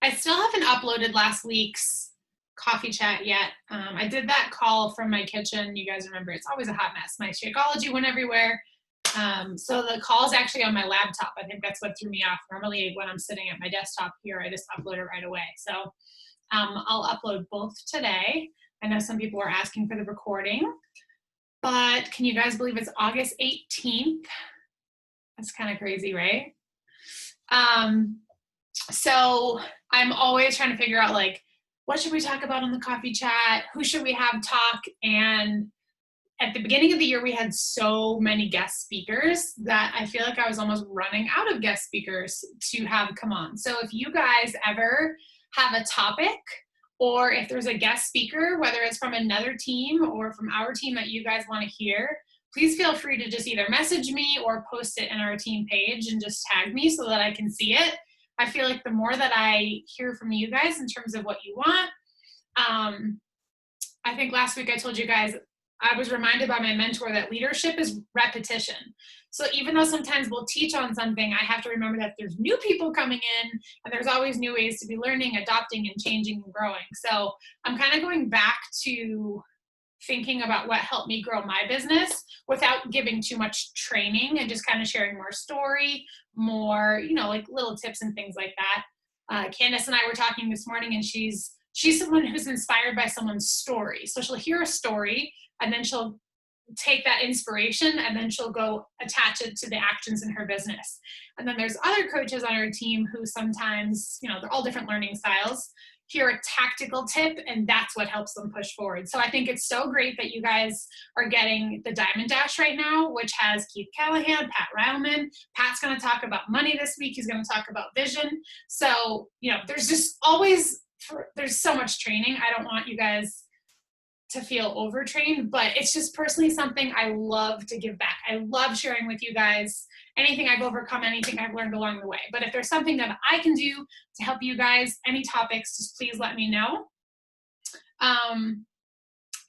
I still haven't uploaded last week's coffee chat yet. I did that call from my kitchen. You guys remember, it's always a hot mess. My Shakeology went everywhere. So the call is actually on my laptop. I think that's what threw me off. Normally when I'm sitting at my desktop here, I just upload it right away. So I'll upload both today. I know some people are asking for the recording, but can you guys believe it's August 18th? That's kind of crazy, right? So I'm always trying to figure out, like, what should we talk about on the coffee chat? Who should we have talk? And at the beginning of the year, we had so many guest speakers that I feel like I was almost running out of guest speakers to have come on. So if you guys ever have a topic, or if there's a guest speaker, whether it's from another team or from our team that you guys want to hear, please feel free to just either message me or post it in our team page and just tag me so that I can see it. I feel like the more that I hear from you guys in terms of what you want, I think last week I told you guys, I was reminded by my mentor that leadership is repetition. So even though sometimes we'll teach on something, I have to remember that there's new people coming in and there's always new ways to be learning, adopting, and changing and growing. So I'm kind of going back to thinking about what helped me grow my business without giving too much training, and just kind of sharing more story, more, like little tips and things like that. Candace and I were talking this morning, and she's someone who's inspired by someone's story. So she'll hear a story and then she'll take that inspiration and then she'll go attach it to the actions in her business. And then there's other coaches on our team who sometimes, they're all different learning styles, hear a tactical tip and that's what helps them push forward. So I think it's so great that you guys are getting the Diamond Dash right now, which has Keith Callahan, Pat Ryleman. Pat's going to talk about money this week. He's going to talk about vision. So, there's just always, there's so much training. I don't want you guys to feel overtrained, but it's just personally something I love to give back. I love sharing with you guys anything I've overcome, anything I've learned along the way. But if there's something that I can do to help you guys, any topics, just please let me know. And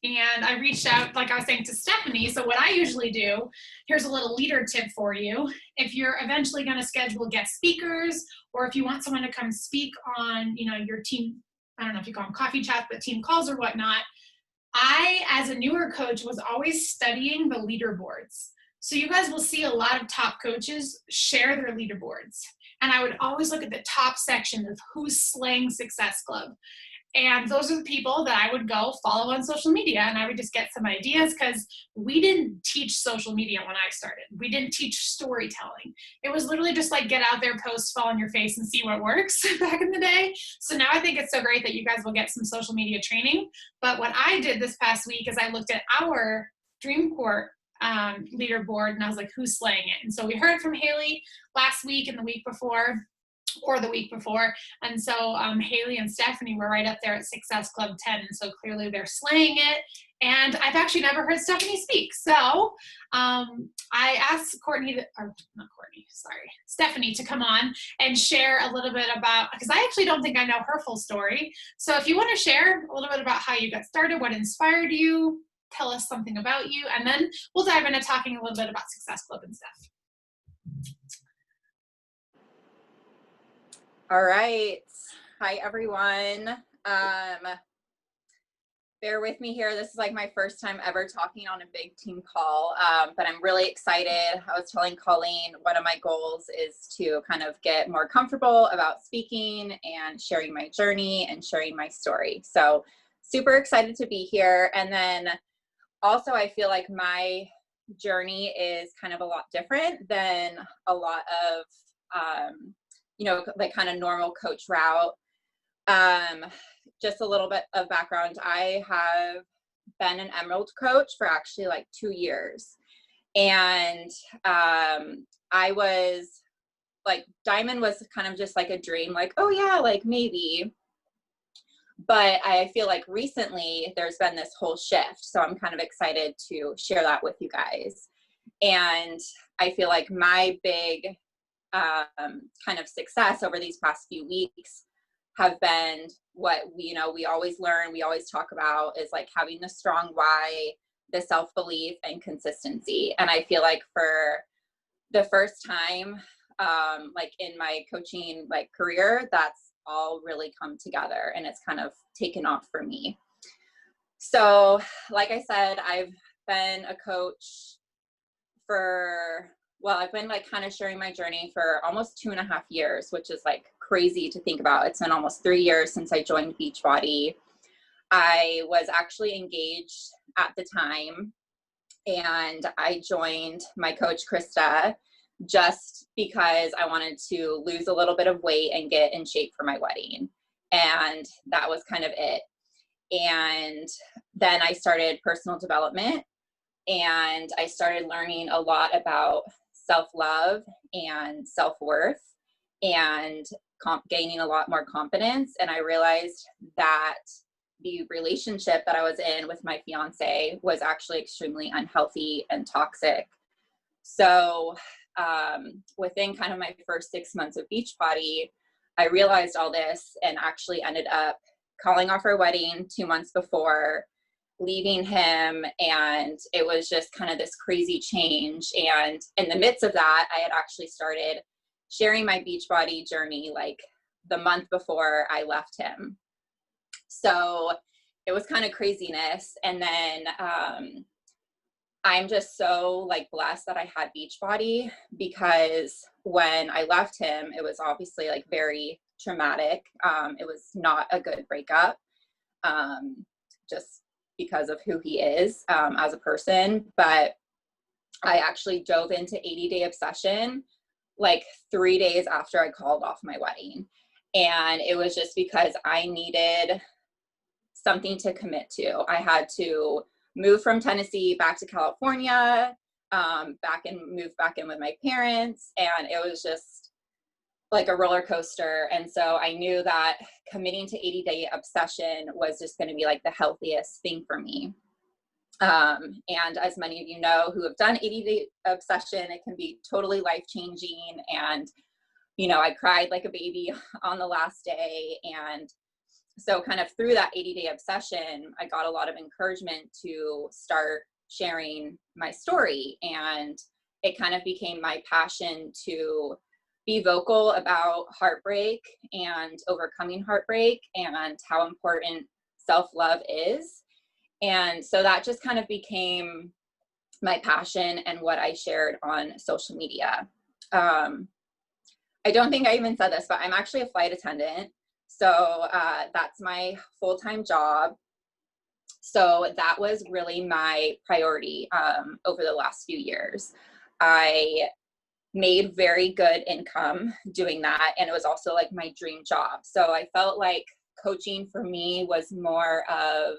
I reached out, like I was saying, to Stephanie. So what I usually do, here's a little leader tip for you. If you're eventually going to schedule guest speakers, or if you want someone to come speak on, your team, I don't know if you call them coffee chats, but team calls or whatnot, I, as a newer coach, was always studying the leaderboards. So you guys will see a lot of top coaches share their leaderboards. And I would always look at the top section of who's slaying Success Club. And those are the people that I would go follow on social media, and I would just get some ideas, because we didn't teach social media when I started. We didn't teach storytelling. It was literally just like, get out there, post, fall on your face, and see what works back in the day. So now I think it's so great that you guys will get some social media training. But what I did this past week is I looked at our Dreamcourt leaderboard, and I was like, who's slaying it? And so we heard from Haley last week and the week before, or the week before. And so Haley and Stephanie were right up there at Success Club 10. And so clearly they're slaying it. And I've actually never heard Stephanie speak. So I asked Stephanie to come on and share a little bit about, because I actually don't think I know her full story. So if you want to share a little bit about how you got started, what inspired you, tell us something about you, and then we'll dive into talking a little bit about Success Club and stuff. All right. Hi, everyone. Bear with me here. This is like my first time ever talking on a big team call, but I'm really excited. I was telling Colleen, one of my goals is to kind of get more comfortable about speaking and sharing my journey and sharing my story. So super excited to be here. And then also, I feel like my journey is kind of a lot different than a lot of like kind of normal coach route. Just a little bit of background. I have been an Emerald coach for actually like 2 years. And I was like, Diamond was kind of just like a dream, like, oh yeah, like maybe. But I feel like recently there's been this whole shift. So I'm kind of excited to share that with you guys. And I feel like my big kind of success over these past few weeks have been what we always learn, we always talk about, is like having the strong why, the self-belief, and consistency. And I feel like for the first time, like in my coaching like career, that's all really come together, and it's kind of taken off for me. So like I said, I've been a coach I've been like kind of sharing my journey for almost 2.5 years, which is like crazy to think about. It's been almost 3 years since I joined Beachbody. I was actually engaged at the time, and I joined my coach, Krista, just because I wanted to lose a little bit of weight and get in shape for my wedding. And that was kind of it. And then I started personal development, and I started learning a lot about self-love and self-worth, and gaining a lot more confidence. And I realized that the relationship that I was in with my fiance was actually extremely unhealthy and toxic. So within kind of my first 6 months of Beachbody, I realized all this and actually ended up calling off our wedding 2 months before, leaving him. And it was just kind of this crazy change. And in the midst of that, I had actually started sharing my Beachbody journey like the month before I left him. So it was kind of craziness. And then I'm just so like blessed that I had Beachbody, because when I left him, it was obviously like very traumatic. It was not a good breakup, just because of who he is as a person. But I actually dove into 80-day obsession like 3 days after I called off my wedding. And it was just because I needed something to commit to. I had to move from Tennessee back to California, move back in with my parents. And it was just like a roller coaster. And so I knew that committing to 80-day obsession was just going to be like the healthiest thing for me. And as many of you know who have done 80-day obsession, it can be totally life-changing. And, you know, I cried like a baby on the last day. And so kind of through that 80-day obsession, I got a lot of encouragement to start sharing my story. And it kind of became my passion to be vocal about heartbreak and overcoming heartbreak and how important self-love is. And so that just kind of became my passion and what I shared on social media. I don't think I even said this, but I'm actually a flight attendant. So that's my full-time job. So that was really my priority over the last few years. I made very good income doing that. And it was also like my dream job. So I felt like coaching for me was more of,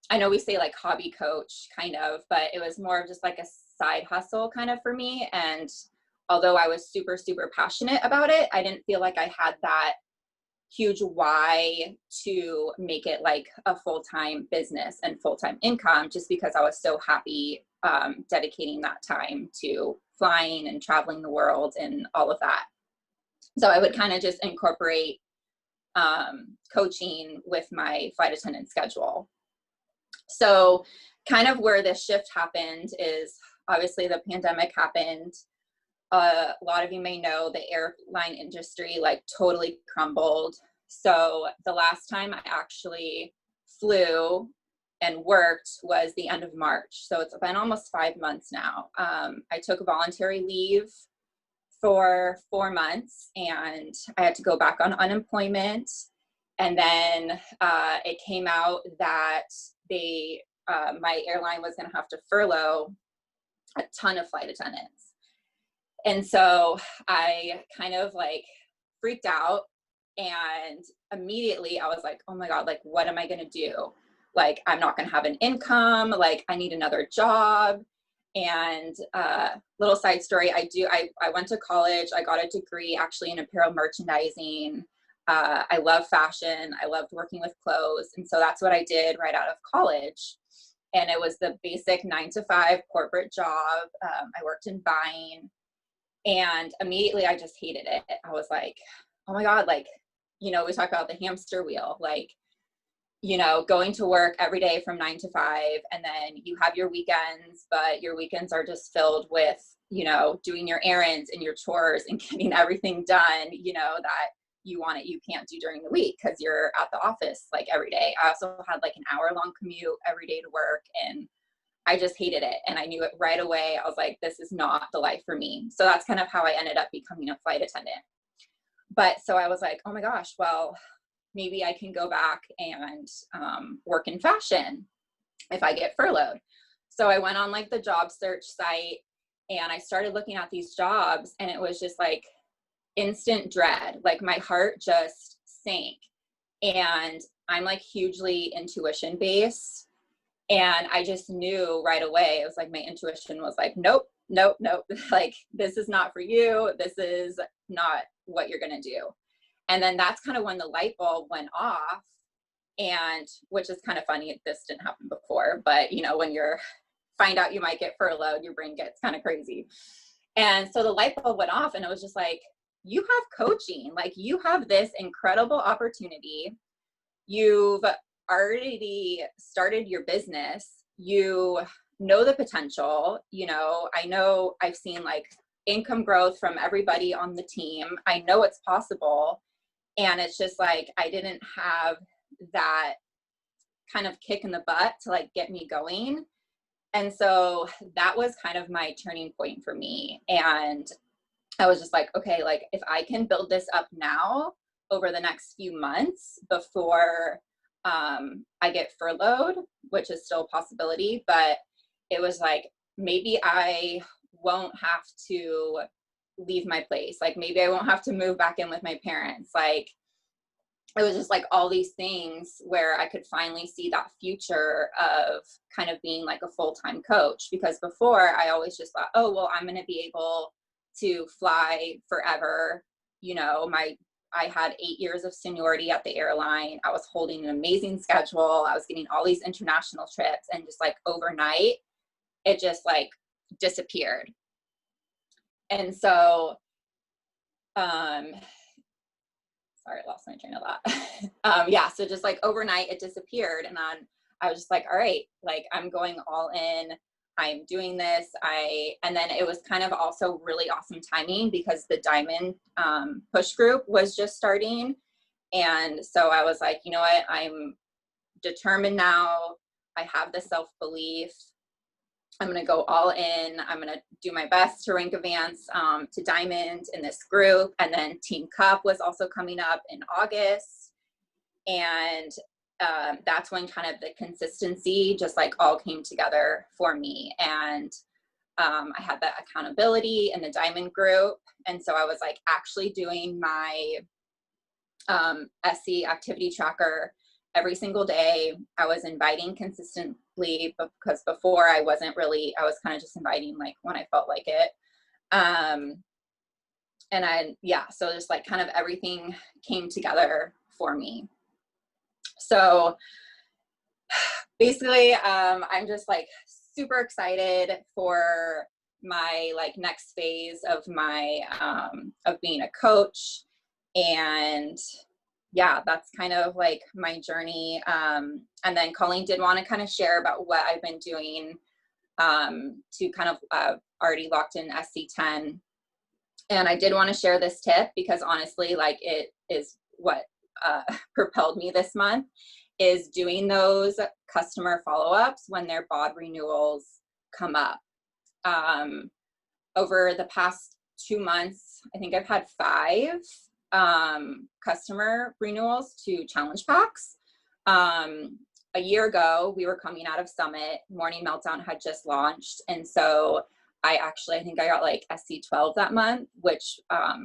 I know we say like hobby coach kind of, but it was more of just like a side hustle kind of for me. And although I was super, super passionate about it, I didn't feel like I had that huge why to make it like a full-time business and full-time income, just because I was so happy dedicating that time to flying and traveling the world and all of that. So I would kind of just incorporate coaching with my flight attendant schedule. So kind of where this shift happened is obviously the pandemic happened. A lot of you may know the airline industry like totally crumbled. So the last time I actually flew and worked was the end of March. So it's been almost 5 months now. I took voluntary leave for 4 months, and I had to go back on unemployment. And then it came out that my airline was going to have to furlough a ton of flight attendants. And so I kind of like freaked out, and immediately I was like, oh my God, like, what am I going to do? Like, I'm not going to have an income. Like, I need another job. And little side story, I went to college. I got a degree actually in apparel merchandising. I love fashion. I loved working with clothes. And so that's what I did right out of college. And it was the basic 9-to-5 corporate job. I worked in buying, and immediately I just hated it. I was like, oh my God, like, you know, we talk about the hamster wheel, like, you know, going to work every day from 9 to 5, and then you have your weekends, but your weekends are just filled with, you know, doing your errands and your chores and getting everything done, you know, that you want it, you can't do during the week because you're at the office like every day. I also had like an hour-long commute every day to work, and I just hated it. And I knew it right away. I was like, this is not the life for me. So that's kind of how I ended up becoming a flight attendant. But so I was like, oh my gosh, well, maybe I can go back and work in fashion if I get furloughed. So I went on like the job search site and I started looking at these jobs, and it was just like instant dread. Like my heart just sank. And I'm like hugely intuition based. And I just knew right away, it was like my intuition was like, nope, nope, nope. Like, this is not for you. This is not what you're going to do. And then that's kind of when the light bulb went off. And which is kind of funny, this didn't happen before, but you know, when you're find out you might get furloughed, your brain gets kind of crazy. And so the light bulb went off, and it was just like, you have coaching, like you have this incredible opportunity. You've already started your business. You know the potential. You know, I know I've seen like income growth from everybody on the team. I know it's possible. And it's just like, I didn't have that kind of kick in the butt to like get me going. And so that was kind of my turning point for me. And I was just like, okay, like if I can build this up now over the next few months before I get furloughed, which is still a possibility, but it was like, maybe I won't have to leave my place. Like maybe I won't have to move back in with my parents. Like it was just like all these things where I could finally see that future of kind of being like a full-time coach. Because before I always just thought, oh, well, I'm going to be able to fly forever. You know, I had 8 years of seniority at the airline. I was holding an amazing schedule. I was getting all these international trips, and just like overnight, it just like disappeared. And so, sorry, I lost my train of thought. Yeah, so just like overnight it disappeared, and then I was just like, all right, like I'm going all in. I'm doing this. And then it was kind of also really awesome timing because the Diamond push group was just starting. And so I was like, you know what, I'm determined now. I have the self-belief. I'm going to go all in. I'm going to do my best to rank advance to Diamond in this group. And then Team Cup was also coming up in August. And that's when kind of the consistency just like all came together for me. And I had that accountability in the Diamond group. And so I was like actually doing my SC activity tracker every single day. I was inviting consistently because before I was kind of just inviting like when I felt like it. So just like kind of everything came together for me. So basically, I'm just like super excited for my like next phase of my, of being a coach. And yeah, that's kind of like my journey. And then Colleen did want to kind of share about what I've been doing to kind of already locked in SC10. And I did want to share this tip because honestly, like it is what propelled me this month, is doing those customer follow-ups when their BOD renewals come up. Over the past 2 months, I think I've had 5 customer renewals to challenge packs. A year ago, we were coming out of Summit. Morning Meltdown had just launched. And so I think I got like SC12 that month, which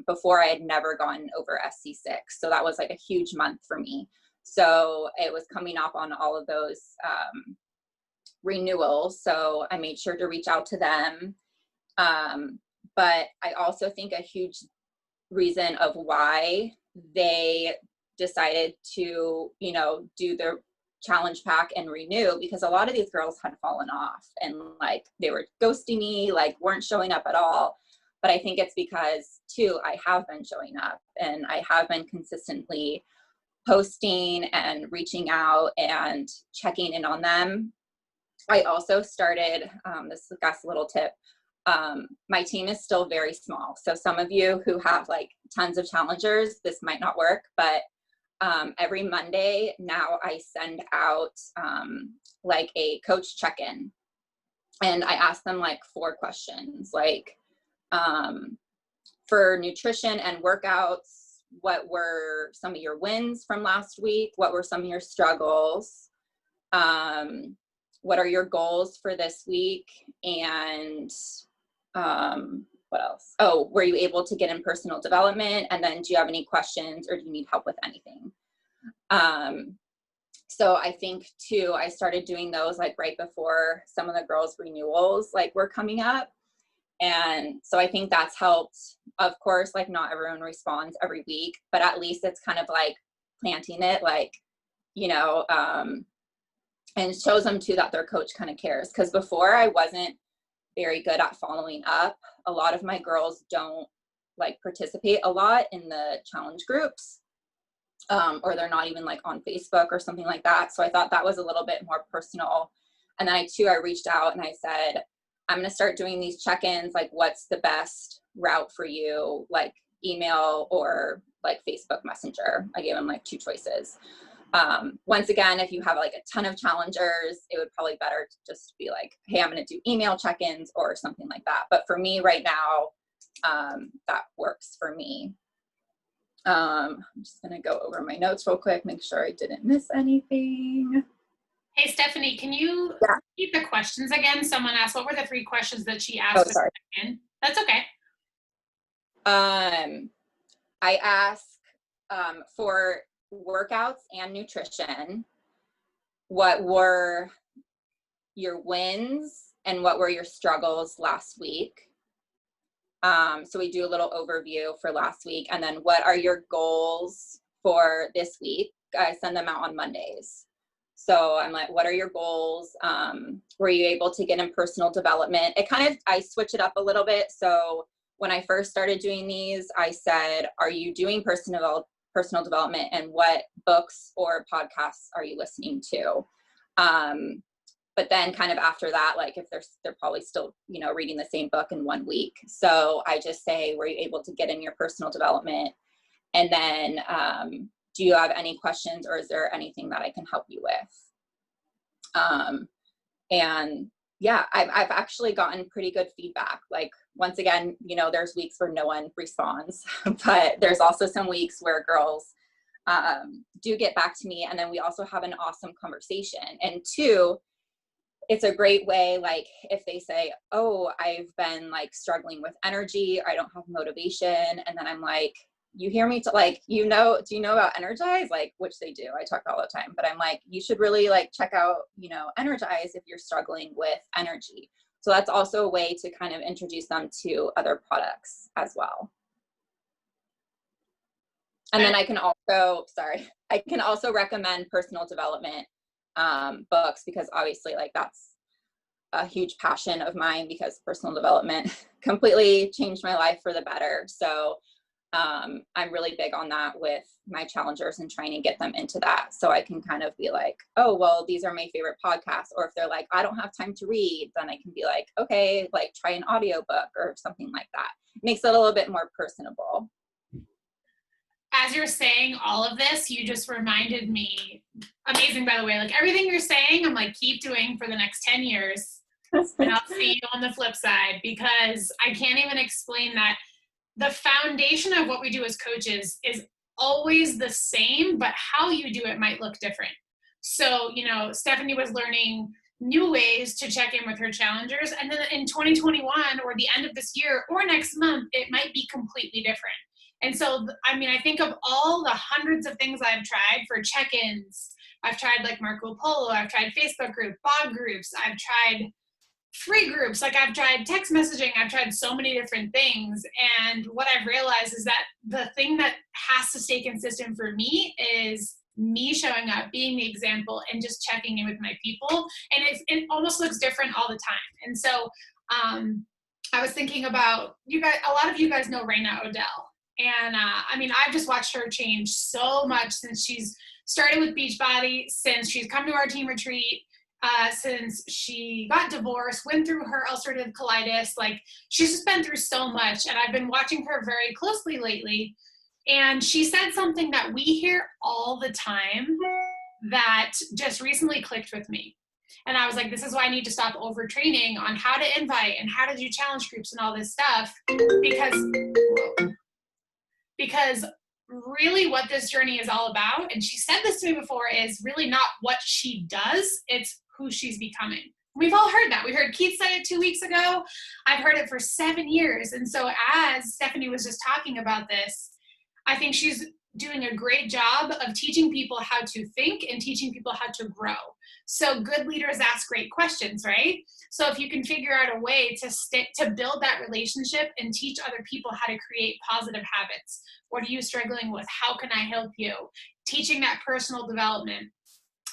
before I had never gone over SC6. So that was like a huge month for me. So it was coming up on all of those renewals. So I made sure to reach out to them. But I also think a huge reason of why they decided to, you know, do their challenge pack and renew, because a lot of these girls had fallen off and like they were ghosting me, like weren't showing up at all. But I think it's because too, I have been showing up and I have been consistently posting and reaching out and checking in on them. I also started, this is a little tip, My team is still very small. So some of you who have like tons of challengers, this might not work, but every Monday now I send out like a coach check-in, and I ask them like 4 questions, like for nutrition and workouts, what were some of your wins from last week? What were some of your struggles? What are your goals for this week? And what else? Oh, were you able to get in personal development? And then do you have any questions or do you need help with anything? So I think too, I started doing those like right before some of the girls' renewals like were coming up. And so I think that's helped. Of course, like not everyone responds every week, but at least it's kind of like planting it, like, you know, and shows them too that their coach kind of cares. Because before I wasn't very good at following up. A lot of my girls don't like participate a lot in the challenge groups, or they're not even like on Facebook or something like that. So I thought that was a little bit more personal. And then I reached out and I said, I'm going to start doing these check-ins. Like, what's the best route for you? Like email or like Facebook Messenger. I gave them like 2 choices. Once again, if you have like a ton of challengers, it would probably better to just be like, hey, I'm going to do email check-ins or something like that. But for me right now, that works for me. I'm just going to go over my notes real quick, make sure I didn't miss anything. Hey, Stephanie, can you repeat the questions again? Someone asked, what were the 3 questions that she asked? Oh, sorry. That's okay. I ask for workouts and nutrition, what were your wins and what were your struggles last week? So we do a little overview for last week, and then what are your goals for this week? I send them out on Mondays. So I'm like, what are your goals? Were you able to get in personal development? I switch it up a little bit. So when I first started doing these, I said, are you doing personal development, and what books or podcasts are you listening to? But then kind of after that, like if they're probably still, you know, reading the same book in 1 week. So I just say, were you able to get in your personal development? And then, do you have any questions, or is there anything that I can help you with? And yeah, I've actually gotten pretty good feedback. Like, once again, you know, there's weeks where no one responds, but there's also some weeks where girls do get back to me. And then we also have an awesome conversation. And 2, it's a great way, like if they say, oh, I've been like struggling with energy, I don't have motivation. And then I'm like, you hear me like, do you know about Energize? Like, which they do, I talk all the time, but I'm like, you should really like check out, you know, Energize if you're struggling with energy. So that's also a way to kind of introduce them to other products as well. And then I can also recommend personal development books, because obviously like that's a huge passion of mine, because personal development completely changed my life for the better. So I'm really big on that with my challengers and trying to get them into that. So I can kind of be like, oh, well, these are my favorite podcasts. Or if they're like, I don't have time to read, then I can be like, okay, like try an audiobook or something like that. It makes it a little bit more personable. As you're saying all of this, you just reminded me, amazing, by the way, like everything you're saying, I'm like, keep doing for the next 10 years. And I'll see you on the flip side, because I can't even explain that. The foundation of what we do as coaches is always the same, but how you do it might look different. So, you know, Stephanie was learning new ways to check in with her challengers. And then in 2021 or the end of this year or next month, it might be completely different. And so, I mean, I think of all the hundreds of things I've tried for check-ins. I've tried like Marco Polo, I've tried Facebook group, blog groups, I've tried free groups, like I've tried text messaging, I've tried so many different things. And what I've realized is that the thing that has to stay consistent for me is me showing up, being the example, and just checking in with my people. And it almost looks different all the time. And so I was thinking about you guys, a lot of you guys know Raina Odell. And I mean, I've just watched her change so much since she's started with Beachbody, since she's come to our team retreat. since she got divorced, went through her ulcerative colitis. Like, she's just been through so much, and I've been watching her very closely lately. And she said something that we hear all the time that just recently clicked with me. And I was like, this is why I need to stop overtraining on how to invite and how to do challenge groups and all this stuff, because really what this journey is all about, and she said this to me before, is really not what she does, it's who she's becoming. We've all heard that. We heard Keith say it 2 weeks ago. I've heard it for 7 years. And so as Stephanie was just talking about this, I think she's doing a great job of teaching people how to think and teaching people how to grow. So good leaders ask great questions, right? So if you can figure out a way to build that relationship and teach other people how to create positive habits. What are you struggling with? How can I help you? Teaching that personal development.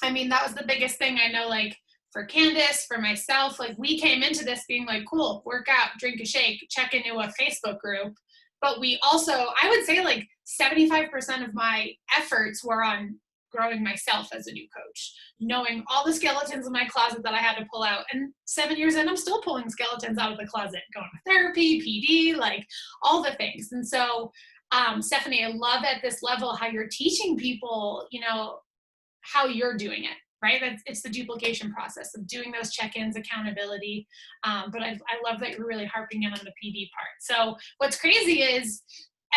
I mean, that was the biggest thing I know, like for Candace, for myself, like we came into this being like, cool, work out, drink a shake, check into a Facebook group. But we also, I would say like 75% of my efforts were on growing myself as a new coach, knowing all the skeletons in my closet that I had to pull out. And 7 years in, I'm still pulling skeletons out of the closet, going to therapy, PD, like all the things. And so, Stephanie, I love at this level how you're teaching people, you know, how you're doing it, right? It's the duplication process of doing those check-ins, accountability. But I love that you're really harping in on the PD part. So what's crazy is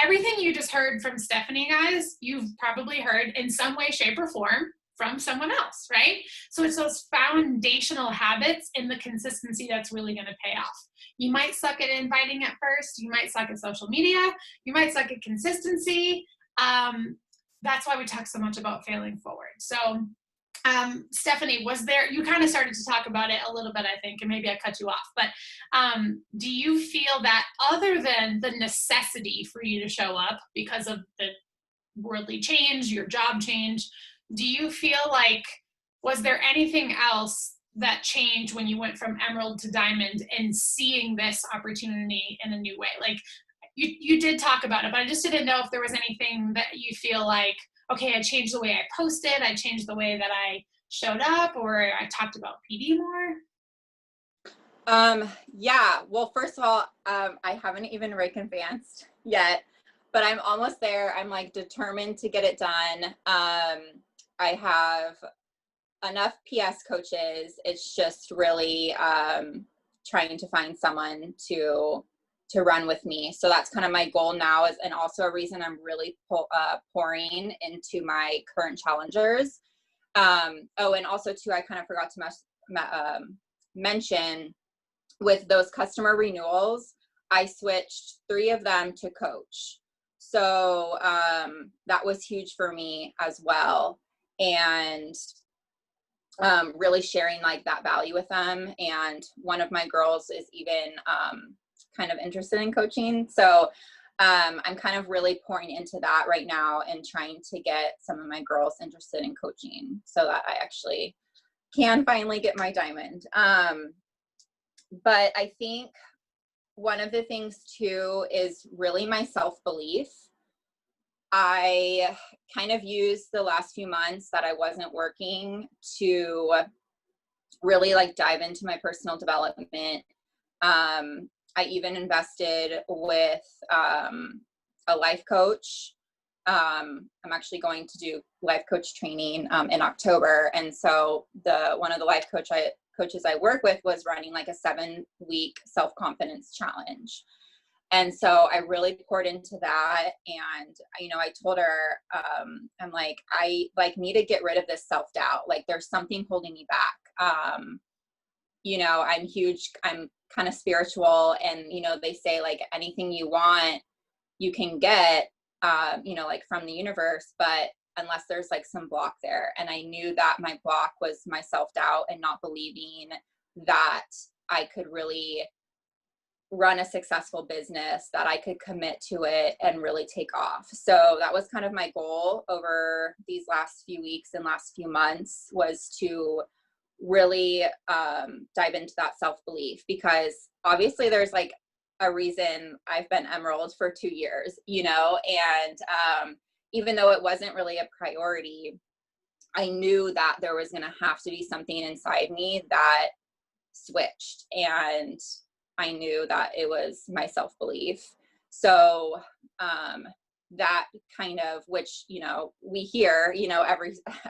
everything you just heard from Stephanie, guys, you've probably heard in some way, shape, or form from someone else, right? So it's those foundational habits and the consistency that's really going to pay off. You might suck at inviting at first. You might suck at social media. You might suck at consistency. That's why we talk so much about failing forward. So Stephanie, you kind of started to talk about it a little bit, I think, and maybe I cut you off, but do you feel that other than the necessity for you to show up because of the worldly change, your job change, do you feel like, was there anything else that changed when you went from Emerald to Diamond and seeing this opportunity in a new way? Like, you did talk about it, but I just didn't know if there was anything that you feel like, okay, I changed the way I posted, I changed the way that I showed up, or I talked about PD more? Yeah, well, first of all, I haven't even reconvenanced yet, but I'm almost there. I'm like determined to get it done. I have enough PS coaches. It's just really trying to find someone to run with me. So that's kind of my goal now, and also a reason I'm really pouring into my current challengers. And also too, I kind of forgot to mention with those customer renewals, I switched 3 of them to coach. So that was huge for me as well. And really sharing like that value with them. And one of my girls is even kind of interested in coaching. So I'm kind of really pouring into that right now and trying to get some of my girls interested in coaching so that I actually can finally get my diamond. But I think one of the things too is really my self-belief. I kind of used the last few months that I wasn't working to really like dive into my personal development. I even invested with a life coach. I'm actually going to do life coach training in October. And so one of the life coaches I work with was running like a 7-week self-confidence challenge. And so I really poured into that. And, you know, I told her, I'm like, I like need to get rid of this self-doubt. Like there's something holding me back. You know, I'm kind of spiritual, and, you know, they say like anything you want, you can get, you know, like from the universe, but unless there's like some block there. And I knew that my block was my self-doubt and not believing that I could really run a successful business, that I could commit to it and really take off. So that was kind of my goal over these last few weeks and last few months, was to really dive into that self-belief, because obviously there's like a reason I've been Emerald for 2 years, you know, and even though it wasn't really a priority, I knew that there was going to have to be something inside me that switched, and I knew that it was my self-belief. So that kind of, which, you know, we hear, you know,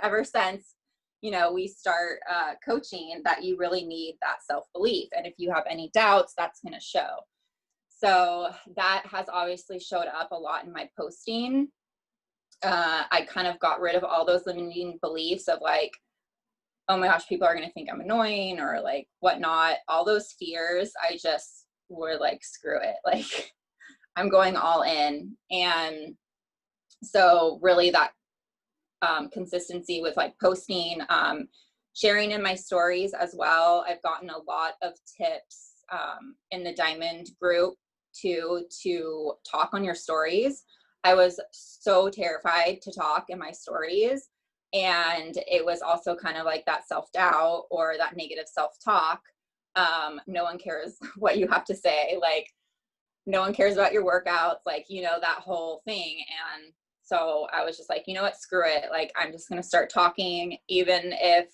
ever since, you know, we start coaching, that you really need that self-belief. And if you have any doubts, that's going to show. So that has obviously showed up a lot in my posting. I kind of got rid of all those limiting beliefs of like, oh my gosh, people are going to think I'm annoying or like whatnot. All those fears, I just were like, screw it. Like, I'm going all in. And so really that consistency with like posting, sharing in my stories as well. I've gotten a lot of tips in the Diamond group to talk on your stories. I was so terrified to talk in my stories. And it was also kind of like that self-doubt or that negative self-talk. No one cares what you have to say. Like, no one cares about your workouts, like, you know, that whole thing. And so I was just like, you know what, screw it. Like, I'm just going to start talking, even if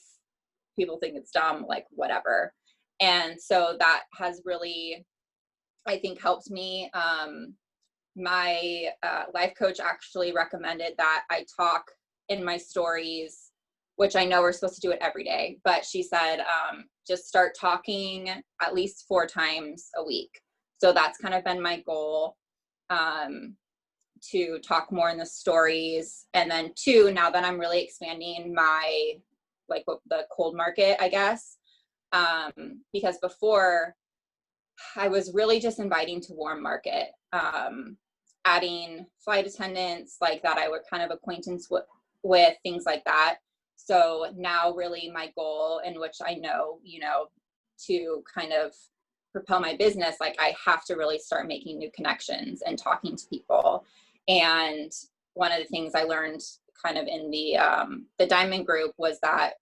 people think it's dumb, like whatever. And so that has really, I think, helped me. My life coach actually recommended that I talk in my stories, which I know we're supposed to do it every day, but she said, just start talking at least 4 times a week. So that's kind of been my goal, to talk more in the stories. And then 2, now that I'm really expanding my, like the cold market, I guess, because before I was really just inviting to warm market, adding flight attendants like that I would kind of acquaintance with things like that. So now really my goal, in which I know, you know, to kind of propel my business, like I have to really start making new connections and talking to people. And one of the things I learned kind of in the Diamond group was that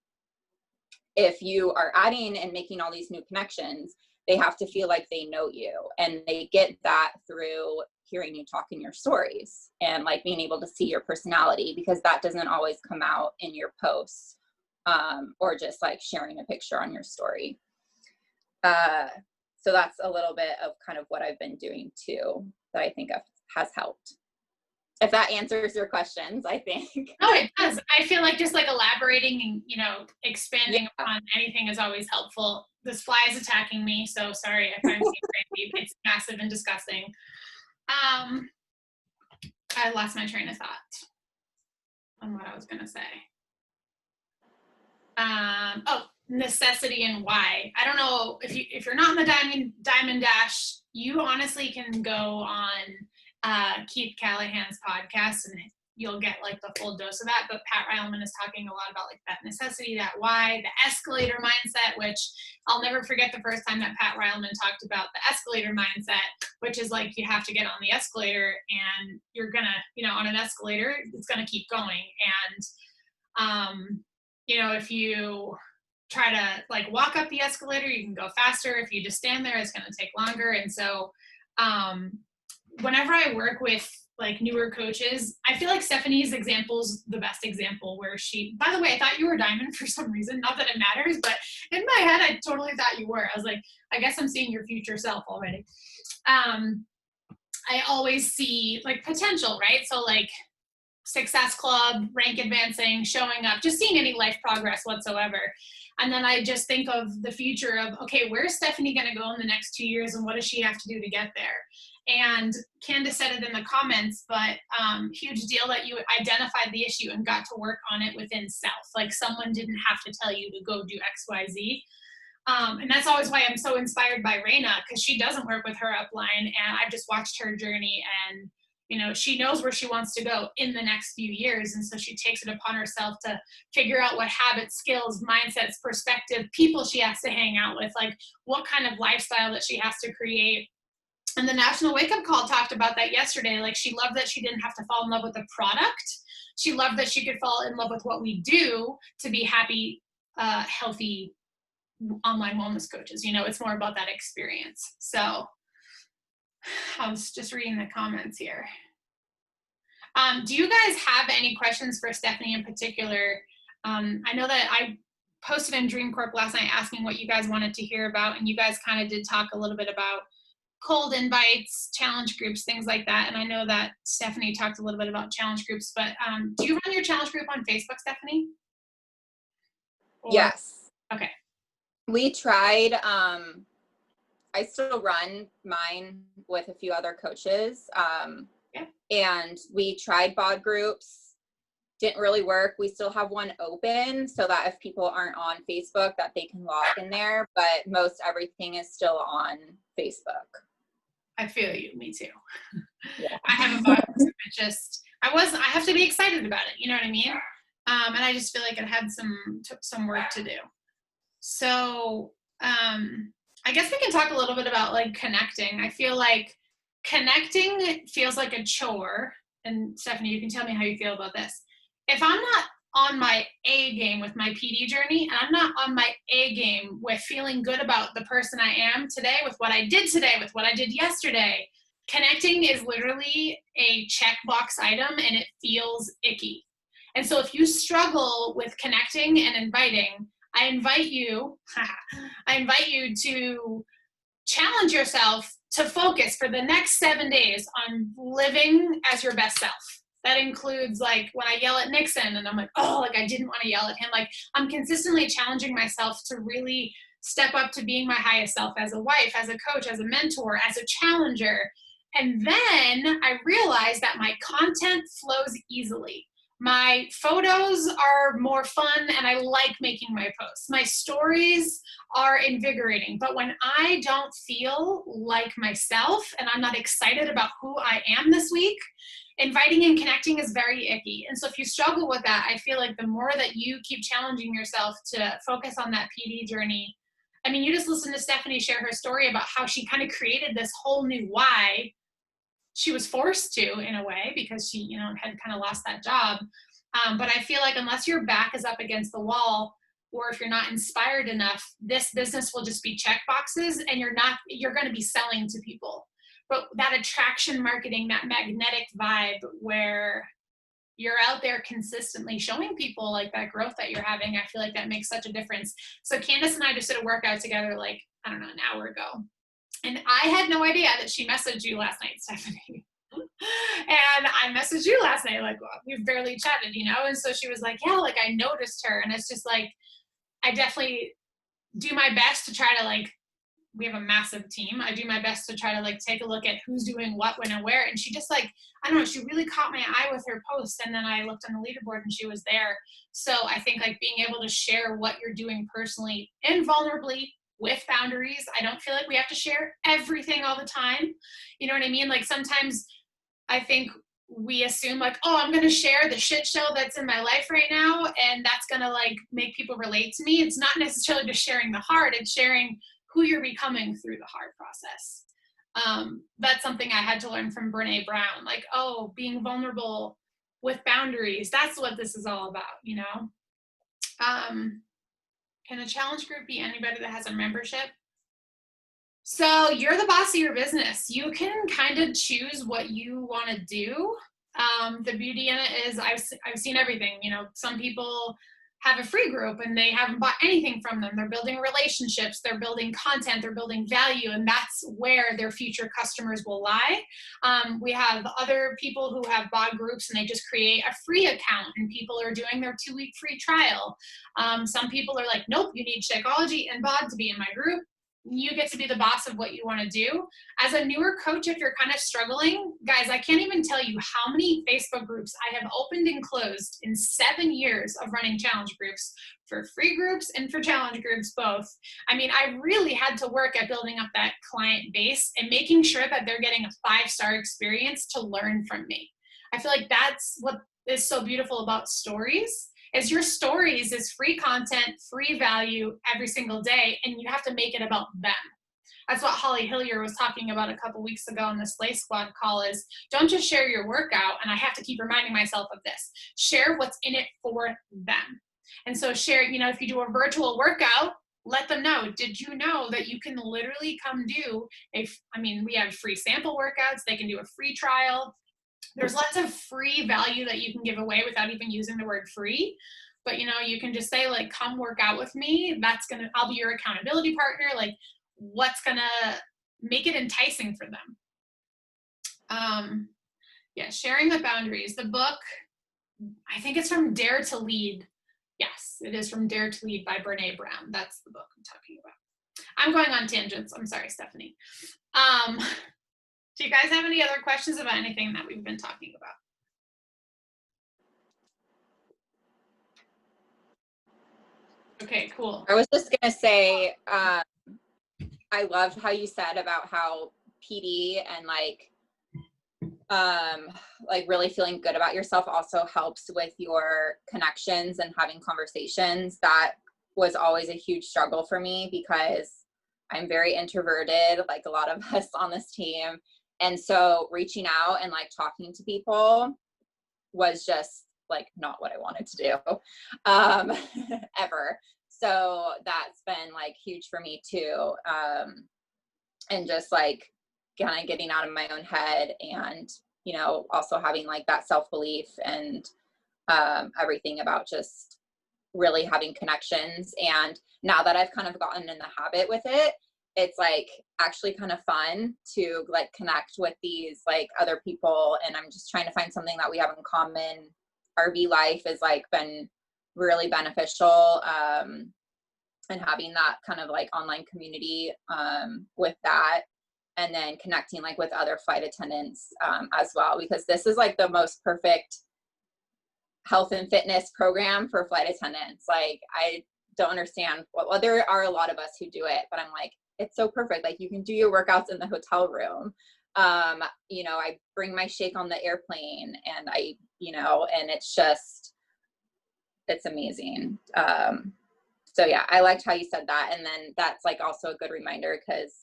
if you are adding and making all these new connections, they have to feel like they know you, and they get that through hearing you talk in your stories and like being able to see your personality, because that doesn't always come out in your posts, or just like sharing a picture on your story. So that's a little bit of kind of what I've been doing too, that I think has helped. If that answers your questions, I think. No, it does. I feel like just like elaborating and, you know, expanding upon anything is always helpful. This fly is attacking me, so sorry if I'm being crazy. It's massive and disgusting. I lost my train of thought on what I was going to say. Necessity and why. I don't know if you're not in the Diamond Dash, you honestly can go on Keith Callahan's podcast and you'll get like the full dose of that. But Pat Rileman is talking a lot about like that necessity, that why, the escalator mindset, which I'll never forget the first time that Pat Rileman talked about the escalator mindset, which is like you have to get on the escalator and you're gonna, you know, on an escalator, it's gonna keep going. And you know, if you try to like walk up the escalator, you can go faster. If you just stand there, it's going to take longer. And so whenever I work with like newer coaches, I feel like Stephanie's example is the best example, where she, by the way, I thought you were Diamond for some reason, not that it matters, but in my head, I totally thought you were. I was like, I guess I'm seeing your future self already. I always see like potential, right? So like Success Club, rank advancing, showing up, just seeing any life progress whatsoever. And then I just think of the future of, okay, where's Stephanie going to go in the next 2 years and what does she have to do to get there? And Candace said it in the comments, but huge deal that you identified the issue and got to work on it within self. Like someone didn't have to tell you to go do X, Y, Z. And that's always why I'm so inspired by Raina, because she doesn't work with her upline, and I've just watched her journey, and you know, she knows where she wants to go in the next few years. And so she takes it upon herself to figure out what habits, skills, mindsets, perspective, people she has to hang out with, like what kind of lifestyle that she has to create. And the National Wake Up Call talked about that yesterday. Like she loved that she didn't have to fall in love with the product. She loved that she could fall in love with what we do to be happy, healthy online wellness coaches. You know, it's more about that experience. So I was just reading the comments here. Do you guys have any questions for Stephanie in particular? I know that I posted in Dream Corp last night asking what you guys wanted to hear about, and you guys kind of did talk a little bit about cold invites, challenge groups, things like that. And I know that Stephanie talked a little bit about challenge groups, but do you run your challenge group on Facebook, Stephanie? Or, Yes. okay. We tried, I still run mine with a few other coaches. Yeah. And we tried bod groups, didn't really work. We still have one open so that if people aren't on Facebook that they can log in there, but most everything is still on Facebook. I feel you, me too. Yeah. I have a bod group, I have to be excited about it, you know what I mean? And I just feel like it had some work to do. So I guess we can talk a little bit about like connecting. I feel like connecting feels like a chore. And Stephanie, you can tell me how you feel about this. If I'm not on my A game with my PD journey, and I'm not on my A game with feeling good about the person I am today, with what I did today, with what I did yesterday, connecting is literally a checkbox item and it feels icky. And so if you struggle with connecting and inviting, I invite you to challenge yourself to focus for the next 7 days on living as your best self. That includes like when I yell at Nixon and I'm like, oh, like I didn't want to yell at him. Like I'm consistently challenging myself to really step up to being my highest self as a wife, as a coach, as a mentor, as a challenger. And then I realized that my content flows easily. My photos are more fun and I like making my posts. My stories are invigorating. But when I don't feel like myself and I'm not excited about who I am this week, inviting and connecting is very icky. And so if you struggle with that, I feel like the more that you keep challenging yourself to focus on that PD journey, I mean, you just listened to Stephanie share her story about how she kind of created this whole new why. She was forced to, in a way, because she, had kind of lost that job. But I feel like unless your back is up against the wall, or if you're not inspired enough, this business will just be check boxes, and you're going to be selling to people. But that attraction marketing, that magnetic vibe where you're out there consistently showing people like that growth that you're having, I feel like that makes such a difference. So Candace and I just did a workout together, like, I don't know, an hour ago. And I had no idea that she messaged you last night, Stephanie. And I messaged you last night, like, well, we've barely chatted, And so she was like, yeah, like I noticed her. And it's just like, I definitely do my best to try to like, we have a massive team. I do my best to try to like take a look at who's doing what, when, and where. And she just like, I don't know, she really caught my eye with her post. And then I looked on the leaderboard and she was there. So I think like being able to share what you're doing personally and vulnerably with boundaries. I don't feel like we have to share everything all the time. You know what I mean? Like sometimes I think we assume like, oh, I'm going to share the shit show that's in my life right now. And that's going to like make people relate to me. It's not necessarily just sharing the hard, it's sharing who you're becoming through the hard process. That's something I had to learn from Brene Brown. Like, oh, being vulnerable with boundaries. That's what this is all about, Can a challenge group be anybody that has a membership? So you're the boss of your business. You can kind of choose what you want to do. The beauty in it is I've seen everything. Some people have a free group and they haven't bought anything from them. They're building relationships, they're building content, they're building value, and that's where their future customers will lie. We have other people who have bought groups and they just create a free account and people are doing their 2-week free trial. Some people are like, nope, you need Shakeology and bod to be in my group. You get to be the boss of what you want to do. As a newer coach, if you're kind of struggling, guys, I can't even tell you how many Facebook groups I have opened and closed in 7 years of running challenge groups, for free groups and for challenge groups both. I mean, I really had to work at building up that client base and making sure that they're getting a 5-star experience to learn from me. I feel like that's what is so beautiful about stories. Is your stories is free content, free value every single day, and you have to make it about them. That's what Holly Hillier was talking about a couple weeks ago on the Slay Squad call is don't just share your workout, and I have to keep reminding myself of this. Share what's in it for them. And so share, if you do a virtual workout, let them know, did you know that you can literally come do we have free sample workouts, they can do a free trial. There's lots of free value that you can give away without even using the word free. but you can just say like, come work out with me. I'll be your accountability partner. Like, what's gonna make it enticing for them? Yeah, sharing the boundaries. The book, I think it's from Dare to Lead. Yes, it is from Dare to Lead by Brene Brown. That's the book I'm talking about. I'm going on tangents. I'm sorry, Stephanie. Do you guys have any other questions about anything that we've been talking about? Okay, cool. I was just gonna say, I loved how you said about how PD and like really feeling good about yourself also helps with your connections and having conversations. That was always a huge struggle for me because I'm very introverted, like a lot of us on this team. And so reaching out and like talking to people was just like not what I wanted to do ever. So that's been like huge for me too. And just like kind of getting out of my own head and, also having like that self-belief and everything about just really having connections. And now that I've kind of gotten in the habit with it, it's like actually kind of fun to like connect with these like other people. And I'm just trying to find something that we have in common. RV life has like been really beneficial. And having that kind of like online community with that, and then connecting like with other flight attendants as well, because this is like the most perfect health and fitness program for flight attendants. Like I don't understand well, there are a lot of us who do it, but I'm like, it's so perfect. Like you can do your workouts in the hotel room. I bring my shake on the airplane and and it's amazing. So yeah, I liked how you said that. And then that's like also a good reminder because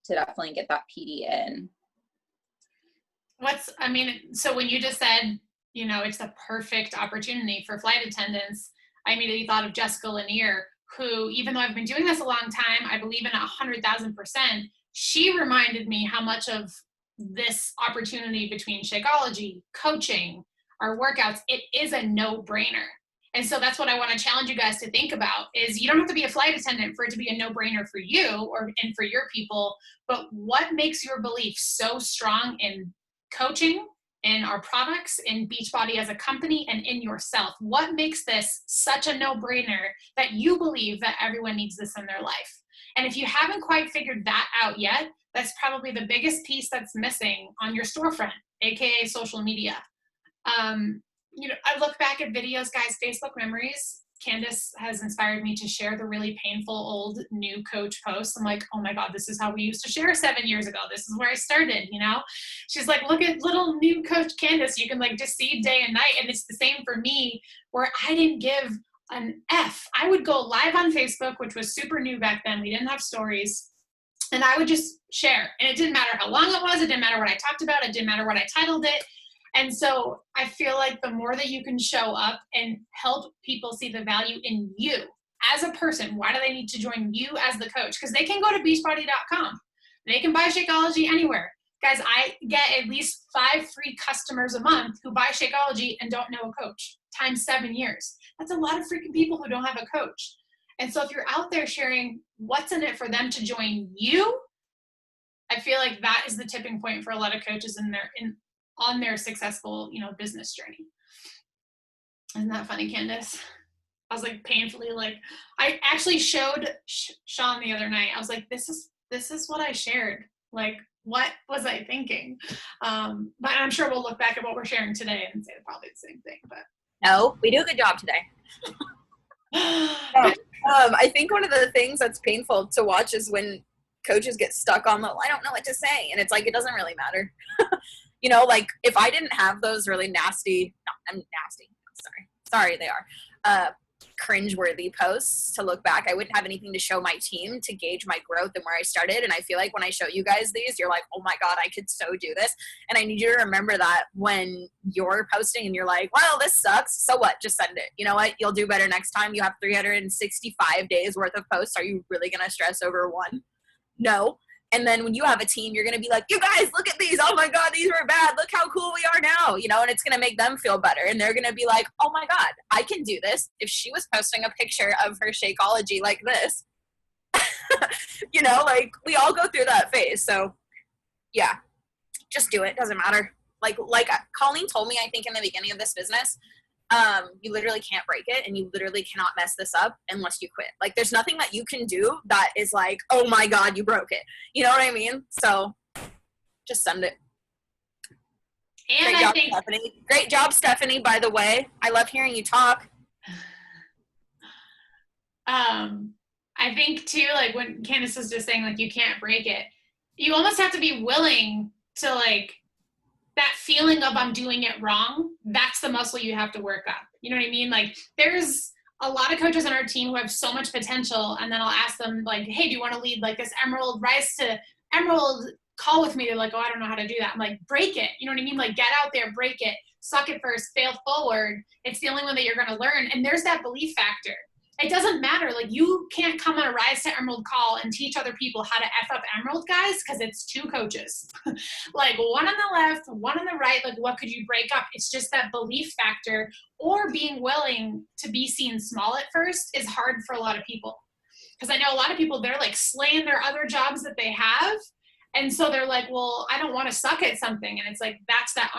to definitely get that PD in. So when you just said, it's the perfect opportunity for flight attendants, I immediately thought of Jessica Lanier, who, even though I've been doing this a long time, I believe in 100,000%, she reminded me how much of this opportunity between Shakeology, coaching, our workouts, it is a no-brainer. And so that's what I want to challenge you guys to think about is you don't have to be a flight attendant for it to be a no-brainer for you and for your people, but what makes your belief so strong in coaching, in our products, in Beachbody as a company, and in yourself? What makes this such a no-brainer that you believe that everyone needs this in their life? And if you haven't quite figured that out yet, that's probably the biggest piece that's missing on your storefront, AKA social media. I look back at videos, guys, Facebook memories. Candace has inspired me to share the really painful old new coach posts. I'm like, oh my God, this is how we used to share 7 years ago. This is where I started, She's like, look at little new coach Candace. You can like just see day and night. And it's the same for me where I didn't give an F. I would go live on Facebook, which was super new back then. We didn't have stories. And I would just share. And it didn't matter how long it was. It didn't matter what I talked about. It didn't matter what I titled it. And so I feel like the more that you can show up and help people see the value in you as a person, why do they need to join you as the coach? Because they can go to beachbody.com. They can buy Shakeology anywhere. Guys, I get at least 5 free customers a month who buy Shakeology and don't know a coach, times 7 years. That's a lot of freaking people who don't have a coach. And so if you're out there sharing what's in it for them to join you, I feel like that is the tipping point for a lot of coaches on their successful, business journey. Isn't that funny, Candace? I was like painfully like, I actually showed Sean the other night. I was like, this is what I shared. Like, what was I thinking? But I'm sure we'll look back at what we're sharing today and say probably the same thing. But no, we do a good job today. I think one of the things that's painful to watch is when coaches get stuck on I don't know what to say. And it's like, it doesn't really matter. Like if I didn't have those really nasty, no, I'm nasty. Sorry, they are, cringeworthy posts to look back, I wouldn't have anything to show my team to gauge my growth and where I started. And I feel like when I show you guys these, you're like, oh my God, I could so do this. And I need you to remember that when you're posting and you're like, well, this sucks. So what? Just send it. You know what? You'll do better next time. You have 365 days worth of posts. Are you really going to stress over one? No. And then when you have a team, you're going to be like, you guys, look at these. Oh my God, these were bad. Look how cool we are now, you know, and it's going to make them feel better. And they're going to be like, oh my God, I can do this. If she was posting a picture of her Shakeology like this, you know, like we all go through that phase. So yeah, just do it. Doesn't matter. Like Colleen told me, I think in the beginning of this business, you literally can't break it and you literally cannot mess this up unless you quit. Like there's nothing that you can do that is like, oh my God, you broke it. You know what I mean? So just send it. And Great job, Stephanie. Great job, Stephanie, by the way. I love hearing you talk. I think too, like when Candace was just saying, like, you can't break it, you almost have to be willing to, like, that feeling of I'm doing it wrong, that's the muscle you have to work up. You know what I mean? Like there's a lot of coaches on our team who have so much potential, and then I'll ask them like, hey, do you want to lead like this Emerald Rise to Emerald call with me? They're like, oh, I don't know how to do that. I'm like, break it. You know what I mean? Like get out there, break it, suck it first, fail forward. It's the only one that you're going to learn. And there's that belief factor. It doesn't matter. Like you can't come on a Rise to Emerald call and teach other people how to F up Emerald guys because it's two coaches. Like one on the left, one on the right. Like what could you break up? It's just that belief factor, or being willing to be seen small at first is hard for a lot of people. Because I know a lot of people, they're like slaying their other jobs that they have. And so they're like, well, I don't want to suck at something. And it's like, that's that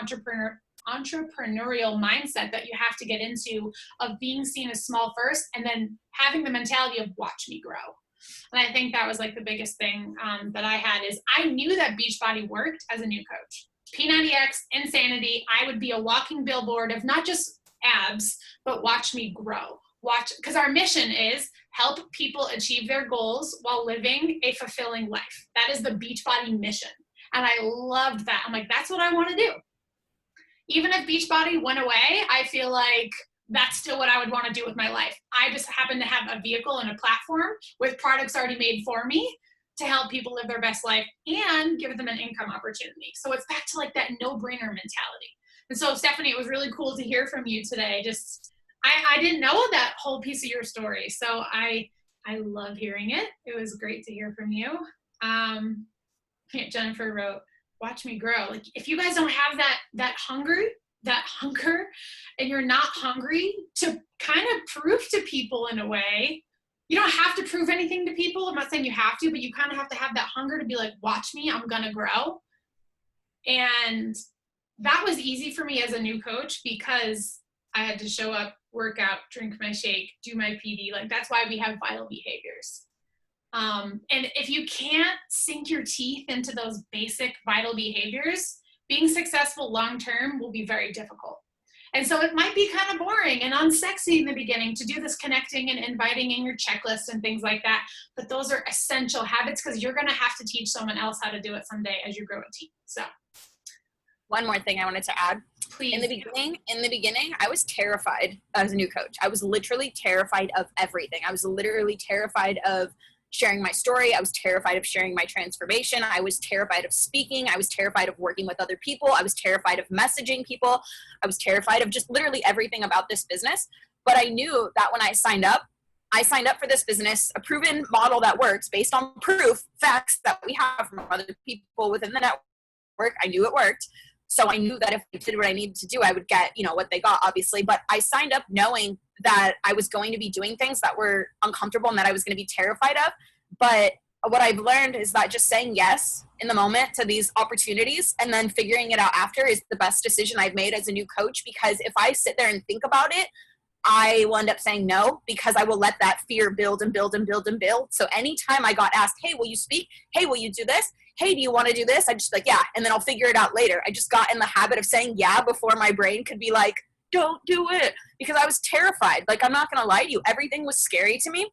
entrepreneurial mindset that you have to get into, of being seen as small first and then having the mentality of watch me grow. And I think that was like the biggest thing that I had is I knew that Beachbody worked as a new coach. P90X, Insanity, I would be a walking billboard of not just abs, but watch me grow. Because our mission is help people achieve their goals while living a fulfilling life. That is the Beachbody mission. And I loved that. I'm like, that's what I want to do. Even if Beachbody went away, I feel like that's still what I would want to do with my life. I just happen to have a vehicle and a platform with products already made for me to help people live their best life and give them an income opportunity. So it's back to like that no-brainer mentality. And so Stephanie, it was really cool to hear from you today. I didn't know that whole piece of your story. So I love hearing it. It was great to hear from you. Jennifer wrote, watch me grow. Like if you guys don't have that hunger, and you're not hungry to kind of prove to people in a way, you don't have to prove anything to people. I'm not saying you have to, but you kind of have to have that hunger to be like, watch me, I'm going to grow. And that was easy for me as a new coach because I had to show up, work out, drink my shake, do my PD. Like that's why we have vital behaviors. And if you can't sink your teeth into those basic vital behaviors, being successful long-term will be very difficult. And so it might be kind of boring and unsexy in the beginning to do this connecting and inviting in your checklist and things like that. But those are essential habits because you're going to have to teach someone else how to do it someday as you grow a team. So one more thing I wanted to add. Please. In the beginning, I was terrified as a new coach. I was literally terrified of everything. I was literally terrified of sharing my story. I was terrified of sharing my transformation. I was terrified of speaking. I was terrified of working with other people. I was terrified of messaging people. I was terrified of just literally everything about this business. But I knew that when I signed up for this business, a proven model that works based on proof, facts that we have from other people within the network. I knew it worked. So I knew that if I did what I needed to do, I would get, what they got, obviously. But I signed up knowing that I was going to be doing things that were uncomfortable and that I was going to be terrified of. But what I've learned is that just saying yes in the moment to these opportunities and then figuring it out after is the best decision I've made as a new coach. Because if I sit there and think about it, I will end up saying no because I will let that fear build and build and build and build. So anytime I got asked, hey, will you speak? Hey, will you do this? Hey, do you want to do this? I just like, yeah. And then I'll figure it out later. I just got in the habit of saying yeah before my brain could be like, don't do it, because I was terrified. Like, I'm not going to lie to you. Everything was scary to me.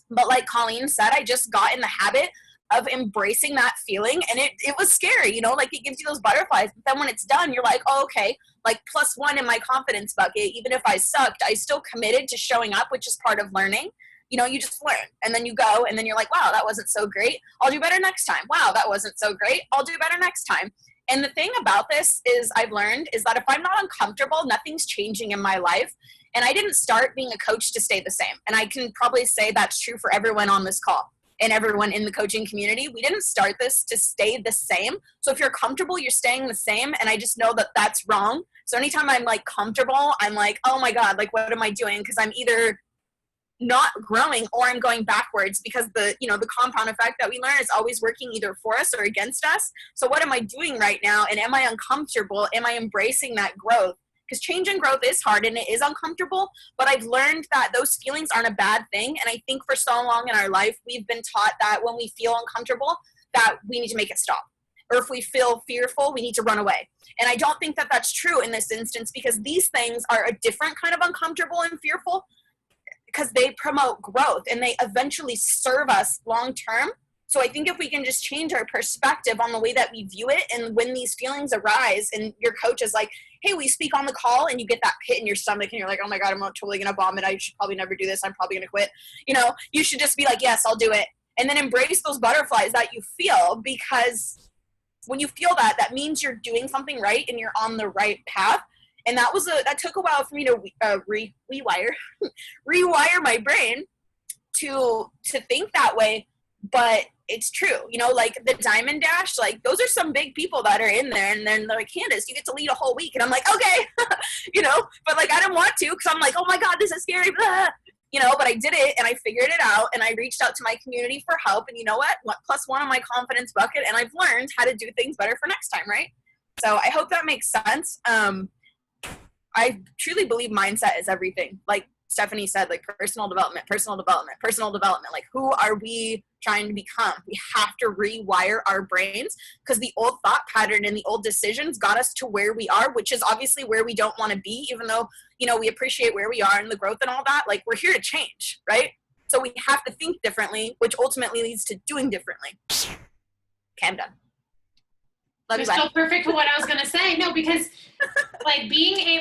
But like Colleen said, I just got in the habit of embracing that feeling. And it was scary, like it gives you those butterflies. But then when it's done, you're like, oh, okay, like +1 in my confidence bucket. Even if I sucked, I still committed to showing up, which is part of learning. You just learn and then you go and then you're like, wow, that wasn't so great. I'll do better next time. Wow, that wasn't so great. I'll do better next time. And the thing about this is I've learned is that if I'm not uncomfortable, nothing's changing in my life. And I didn't start being a coach to stay the same. And I can probably say that's true for everyone on this call. and everyone in the coaching community, we didn't start this to stay the same. So if you're comfortable, you're staying the same. And I just know that that's wrong. So anytime I'm like comfortable, I'm like, oh my God, like what am I doing? Because I'm either not growing or I'm going backwards, because the compound effect that we learn is always working either for us or against us. So what am I doing right now? And am I uncomfortable? Am I embracing that growth? Because change and growth is hard and it is uncomfortable, but I've learned that those feelings aren't a bad thing. And I think for so long in our life, we've been taught that when we feel uncomfortable, that we need to make it stop. Or if we feel fearful, we need to run away. And I don't think that that's true in this instance, because these things are a different kind of uncomfortable and fearful, because they promote growth and they eventually serve us long term. So I think if we can just change our perspective on the way that we view it, and when these feelings arise and your coach is like, hey, we speak on the call, and you get that pit in your stomach and you're like, oh my God, I'm totally going to vomit. I should probably never do this. I'm probably going to quit. You should just be like, yes, I'll do it. And then embrace those butterflies that you feel, because when you feel that, that means you're doing something right and you're on the right path. And that took a while for me to rewire my brain to think that way. But it's true, like the Diamond Dash, like those are some big people that are in there, and then they're like, Candace, you get to lead a whole week. And I'm like, okay, but like, I didn't want to, because I'm like, oh my God, this is scary, blah. But I did it and I figured it out, and I reached out to my community for help. And you know what? Plus one on my confidence bucket, and I've learned how to do things better for next time, right? So I hope that makes sense. I truly believe mindset is everything. Like Stephanie said, like personal development. Like, who are we trying to become? We have to rewire our brains, because the old thought pattern and the old decisions got us to where we are, which is obviously where we don't want to be, even though, we appreciate where we are and the growth and all that. Like, we're here to change, right? So we have to think differently, which ultimately leads to doing differently. Okay, I'm done. You're still perfect for what I was going to say. No, because like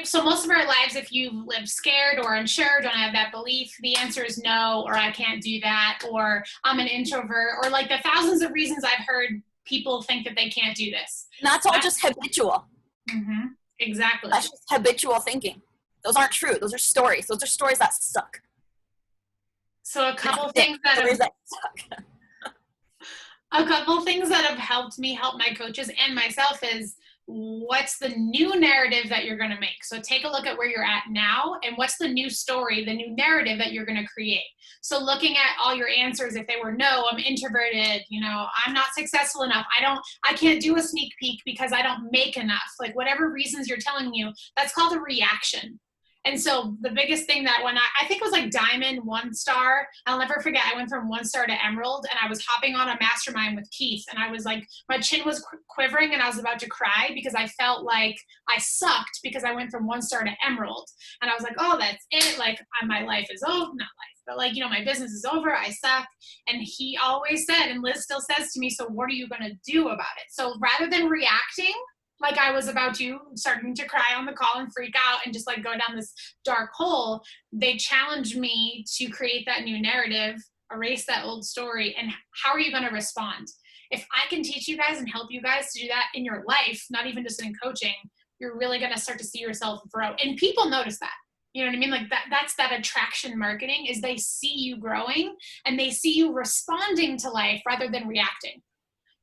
so most of our lives, if you live scared or unsure, don't have that belief, the answer is no, or I can't do that, or I'm an introvert, or like the thousands of reasons I've heard people think that they can't do this. And that's all just habitual. Mm-hmm. Exactly. That's just habitual thinking. Those aren't true. Those are stories. Those are stories that suck. So a couple things that suck. A couple things that have helped me help my coaches and myself is, what's the new narrative that you're going to make? So take a look at where you're at now, and what's the new story, the new narrative that you're going to create. So looking at all your answers, if they were no, I'm introverted, I'm not successful enough, I can't do a sneak peek because I don't make enough, like whatever reasons you're telling you, that's called a reaction. And so the biggest thing that when I think it was like Diamond, 1 star, I'll never forget, I went from 1 star to Emerald, and I was hopping on a mastermind with Keith, and I was like, my chin was quivering and I was about to cry, because I felt like I sucked because I went from 1 star to Emerald. And I was like, oh, that's it. Like, my life is over, not life, but like, my business is over. I suck. And he always said, and Liz still says to me, so what are you going to do about it? So rather than reacting, like I was about to, starting to cry on the call and freak out and just like go down this dark hole, they challenged me to create that new narrative, erase that old story, and how are you going to respond? If I can teach you guys and help you guys to do that in your life, not even just in coaching, you're really going to start to see yourself grow. And people notice that. You know what I mean? Like that's that attraction marketing, is they see you growing and they see you responding to life rather than reacting.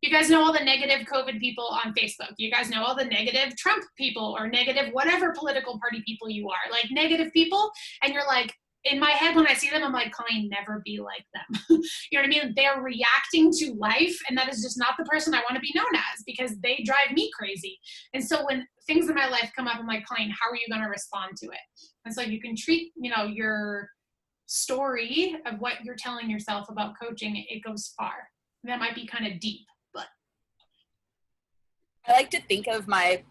You guys know all the negative COVID people on Facebook. You guys know all the negative Trump people, or negative whatever political party people you are, like negative people. And you're like, in my head, when I see them, I'm like, Colleen, never be like them. You know what I mean? They're reacting to life, and that is just not the person I want to be known as, because they drive me crazy. And so when things in my life come up, I'm like, Colleen, how are you going to respond to it? And so you can treat, your story of what you're telling yourself about coaching, it goes far. And that might be kind of deep. I like to think of my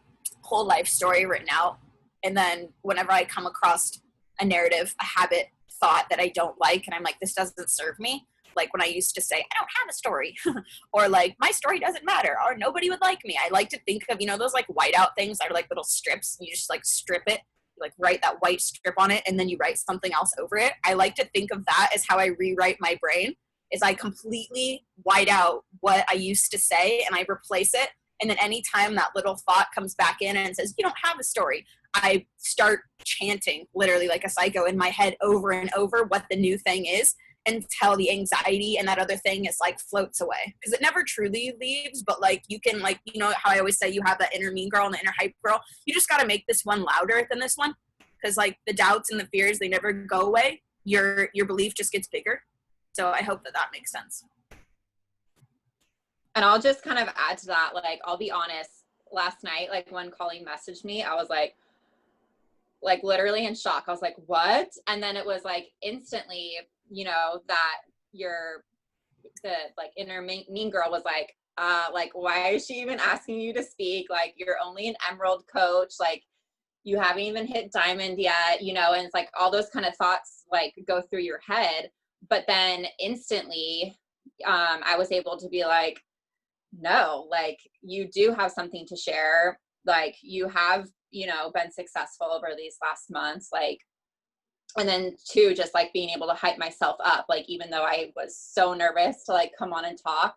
whole life story written out, and then whenever I come across a narrative, a habit, thought that I don't like, and I'm like, this doesn't serve me. Like when I used to say, I don't have a story, or like, my story doesn't matter, or nobody would like me. I like to think of, those like whiteout things that are like little strips, and you just like strip it, you like write that white strip on it, and then you write something else over it. I like to think of that as how I rewrite my brain, is I completely white out what I used to say, and I replace it. And then anytime that little thought comes back in and says, you don't have a story, I start chanting literally like a psycho in my head over and over what the new thing is. until the anxiety and that other thing is like floats away, because it never truly leaves. But like you can, like, you know how I always say you have that inner mean girl and the inner hype girl, you just got to make this one louder than this one, because like the doubts and the fears, they never go away. Your belief just gets bigger. So I hope that makes sense. And I'll just kind of add to that, like, I'll be honest, last night, like when Colleen messaged me, I was like literally in shock. I was like, what? And then it was like instantly, you know, that the like inner mean girl was like, why is she even asking you to speak? Like, you're only an Emerald coach. Like, you haven't even hit Diamond yet, you know? And it's like all those kind of thoughts like go through your head. But then instantly, I was able to be like, no, like, you do have something to share. Like, you have, you know, been successful over these last months. Like, and then two, just like being able to hype myself up. Like, even though I was so nervous to like come on and talk,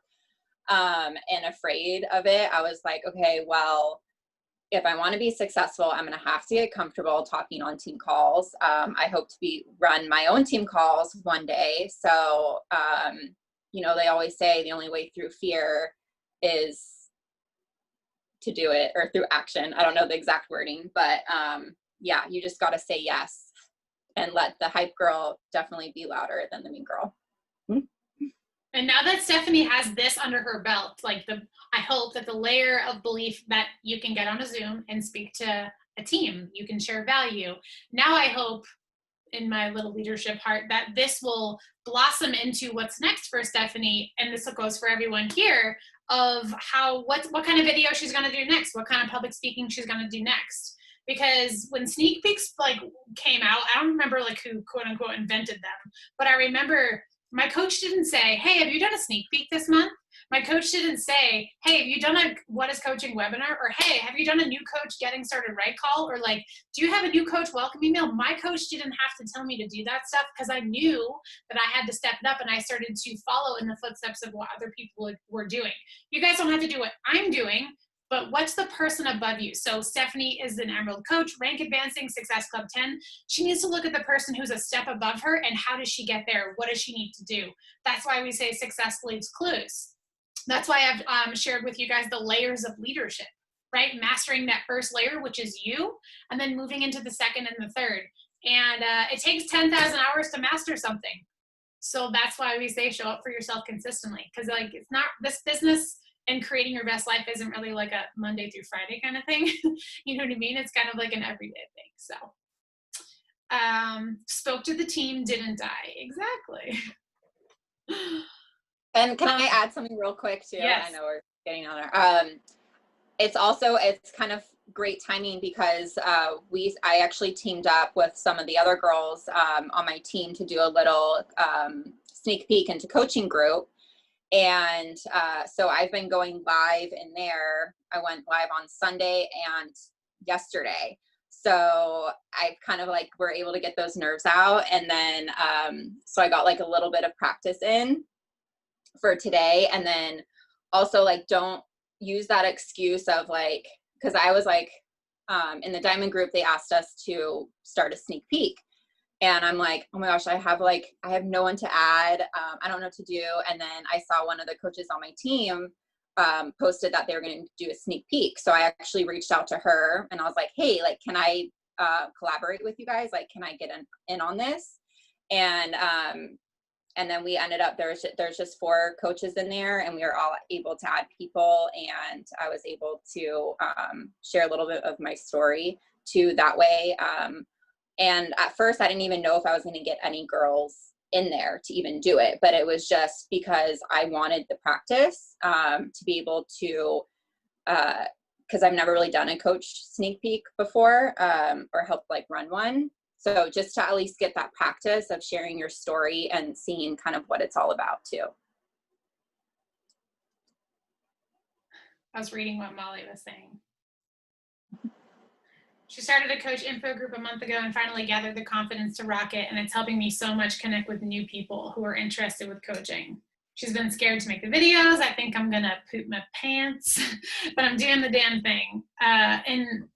and afraid of it, I was like, okay, well, if I want to be successful, I'm going to have to get comfortable talking on team calls. I hope to run my own team calls one day. So, you know, they always say the only way through fear is to do it, or through action. I don't know the exact wording, but yeah, you just got to say yes and let the hype girl definitely be louder than the mean girl. And now that Stephanie has this under her belt, like I hope that the layer of belief that you can get on a Zoom and speak to a team, you can share value. Now I hope in my little leadership heart that this will blossom into what's next for Stephanie, and this goes for everyone here, of what kind of video she's going to do next, what kind of public speaking she's going to do next. Because when sneak peeks like came out, I don't remember like who quote unquote invented them, but I remember my coach didn't say, hey, have you done a sneak peek this month? My coach didn't say, hey, have you done a What is Coaching webinar? Or hey, have you done a new coach getting started right call? Or like, do you have a new coach welcome email? My coach didn't have to tell me to do that stuff, because I knew that I had to step it up, and I started to follow in the footsteps of what other people were doing. You guys don't have to do what I'm doing, but what's the person above you? So Stephanie is an Emerald coach, rank advancing, Success Club 10. She needs to look at the person who's a step above her, and how does she get there? What does she need to do? That's why we say success leaves clues. That's why I've shared with you guys the layers of leadership, right? Mastering that first layer, which is you, and then moving into the second and the third. And it takes 10,000 hours to master something. So that's why we say show up for yourself consistently. Because like, it's not, this business and creating your best life isn't really like a Monday through Friday kind of thing. You know what I mean? It's kind of like an everyday thing. So spoke to the team, didn't die. Exactly. And can I add something real quick too? Yes. I know we're getting on there. It's kind of great timing, because I actually teamed up with some of the other girls on my team to do a little sneak peek into coaching group. And so I've been going live in there. I went live on Sunday and yesterday. So I kind of like were able to get those nerves out. And then so I got like a little bit of practice in for today. And then also like, don't use that excuse of like, because I was like in the Diamond group, they asked us to start a sneak peek. And I'm like, oh my gosh, I have no one to add. I don't know what to do. And then I saw one of the coaches on my team posted that they were going to do a sneak peek. So I actually reached out to her and I was like, hey, like, can I collaborate with you guys? Like, can I get in on this? And then we ended up, there's just 4 coaches in there, and we were all able to add people. And I was able to share a little bit of my story too that way. And at first I didn't even know if I was going to get any girls in there to even do it, but it was just because I wanted the practice to be able to, because I've never really done a coach sneak peek before or helped like run one. So just to at least get that practice of sharing your story and seeing kind of what it's all about too. I was reading what Molly was saying. She started a coach info group a month ago and finally gathered the confidence to rock it. And it's helping me so much connect with new people who are interested with coaching. She's been scared to make the videos. I think I'm going to poop my pants, but I'm doing the damn thing. And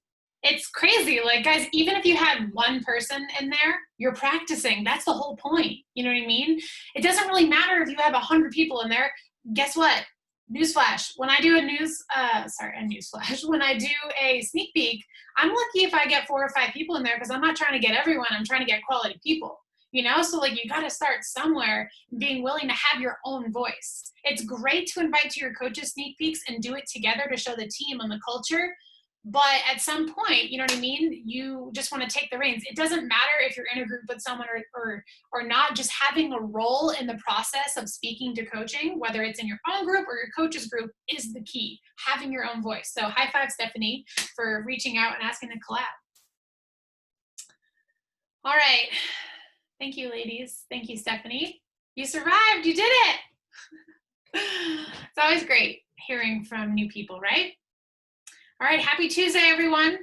it's crazy. Like, guys, even if you had one person in there, you're practicing. That's the whole point. You know what I mean? It doesn't really matter if you have 100 people in there. Guess what? Newsflash. When I do a newsflash. When I do a sneak peek, I'm lucky if I get 4 or 5 people in there because I'm not trying to get everyone. I'm trying to get quality people. You know, so like you got to start somewhere, being willing to have your own voice. It's great to invite to your coaches sneak peeks and do it together to show the team and the culture. But at some point, you know what I mean? You just want to take the reins. It doesn't matter if you're in a group with someone or not. Just having a role in the process of speaking to coaching, whether it's in your own group or your coach's group, is the key. Having your own voice. So high five, Stephanie, for reaching out and asking to collab. All right. Thank you, ladies. Thank you, Stephanie. You survived. You did it. It's always great hearing from new people, right? All right. Happy Tuesday, everyone.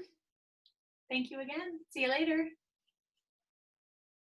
Thank you again. See you later.